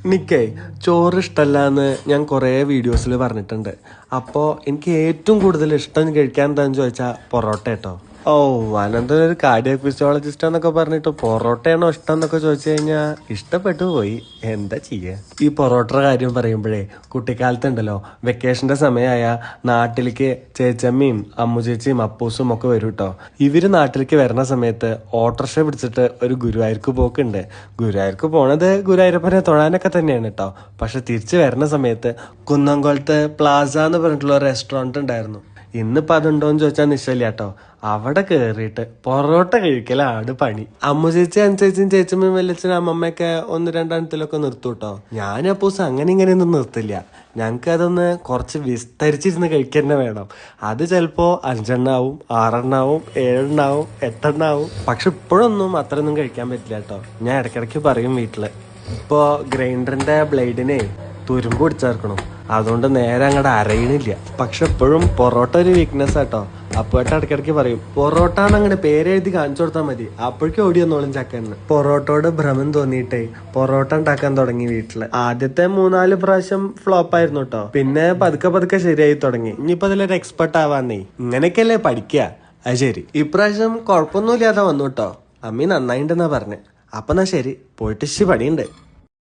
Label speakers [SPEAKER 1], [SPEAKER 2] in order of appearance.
[SPEAKER 1] എനിക്കേ ചോറ് ഇഷ്ടമല്ലാന്ന് ഞാൻ കുറേ വീഡിയോസിൽ പറഞ്ഞിട്ടുണ്ട്. അപ്പോൾ എനിക്ക് ഏറ്റവും കൂടുതൽ ഇഷ്ടം കഴിക്കാൻ എന്താണെന്ന് ചോദിച്ചാൽ പൊറോട്ട കേട്ടോ. ഓ, അനന്തൻ ഒരു കാർഡിയാക് ഫിസിയോളജിസ്റ്റ് എന്നൊക്കെ പറഞ്ഞിട്ട് പൊറോട്ടയാണോ ഇഷ്ടം എന്നൊക്കെ ചോദിച്ചു കഴിഞ്ഞാൽ ഇഷ്ടപ്പെട്ടു പോയി. എന്താ ചെയ്യുക? ഈ പൊറോട്ടയുടെ കാര്യം പറയുമ്പോഴേ കുട്ടിക്കാലത്തുണ്ടല്ലോ, വെക്കേഷന്റെ സമയമായ നാട്ടിലേക്ക് ചേച്ചമ്മയും അമ്മു ചേച്ചിയും അപ്പൂസും ഒക്കെ വരും കേട്ടോ. ഇവര് നാട്ടിലേക്ക് വരുന്ന സമയത്ത് ഓട്ടോറിക്ഷ പിടിച്ചിട്ട് ഒരു ഗുരുവായൂർക്ക് പോക്കുണ്ട്. ഗുരുവായൂർക്ക് പോണത് ഗുരുവായൂരപ്പനെ തൊഴാനൊക്കെ തന്നെയാണ് കേട്ടോ. പക്ഷെ തിരിച്ചു വരുന്ന സമയത്ത് കുന്നംകുളത്ത് പ്ലാസ എന്ന് പറഞ്ഞിട്ടുള്ള ഒരു റെസ്റ്റോറൻറ്റ് ഉണ്ടായിരുന്നു. ഇന്നിപ്പോൾ അതുണ്ടോയെന്ന് ചോദിച്ചാൽ നിശ്ചയില്ല കേട്ടോ. അവിടെ കയറിയിട്ട് പൊറോട്ട കഴിക്കലാണ് പണി. അമ്മു ചേച്ചി അനുസരിച്ചും ചേച്ചമ്മയും വല്യച്ഛനും അമ്മമ്മയൊക്കെ ഒന്ന് രണ്ടെണ്ണത്തിലൊക്കെ നിർത്തും കേട്ടോ. ഞാൻ അപ്പൂസ് അങ്ങനെ ഇങ്ങനെയൊന്നും നിർത്തില്ല. ഞങ്ങൾക്ക് അതൊന്ന് കുറച്ച് വിസ്തരിച്ചിരുന്ന് കഴിക്കുക വേണം. അത് ചിലപ്പോൾ 5 എണ്ണാവും, 6 എണ്ണാവും, 7 എണ്ണാവും, 8 എണ്ണാവും. പക്ഷെ ഇപ്പോഴൊന്നും അത്രയൊന്നും കഴിക്കാൻ പറ്റില്ല കേട്ടോ. ഞാൻ ഇടയ്ക്കിടയ്ക്ക് പറയും വീട്ടിൽ, ഇപ്പോൾ ഗ്രൈൻഡറിൻ്റെ ബ്ലേഡിനെ തുരുമ്പ് പിടിച്ചേർക്കണം, അതുകൊണ്ട് നേരെ അങ്ങോട്ട് അരയണില്ല. പക്ഷെ എപ്പോഴും പൊറോട്ട ഒരു വീക്ക്നെസ് ആട്ടോ. അപ്പോട്ട് ഇടയ്ക്കിടയ്ക്ക് പറയും, പൊറോട്ട എന്നങ്ങനെ പേരെഴുതി കാണിച്ചു കൊടുത്താൽ മതി, അപ്പോഴേക്കും ഓടി വന്നോളും ചക്കന്ന്. പൊറോട്ടയോട് ഭ്രമം തോന്നിയിട്ടേ പൊറോട്ട ഉണ്ടാക്കാൻ തുടങ്ങി വീട്ടില്. ആദ്യത്തെ 3-4 പ്രാവശ്യം ഫ്ലോപ്പ് ആയിരുന്നു കേട്ടോ. പിന്നെ പതുക്കെ പതുക്കെ ശരിയായി തുടങ്ങി. ഇനിയിപ്പോ അതിലൊരു എക്സ്പെർട്ട് ആവാന്നേ. ഇങ്ങനെയൊക്കെയല്ലേ പഠിക്കുക. അത് ശരി, ഇപ്രാവശ്യം കുഴപ്പമൊന്നുമില്ലാതെ വന്നു കേട്ടോ. അമ്മി നന്നായിണ്ടെന്നാ പറഞ്ഞേ. അപ്പൊ എന്നാ ശരി, പോയിട്ട് പണിയുണ്ട്.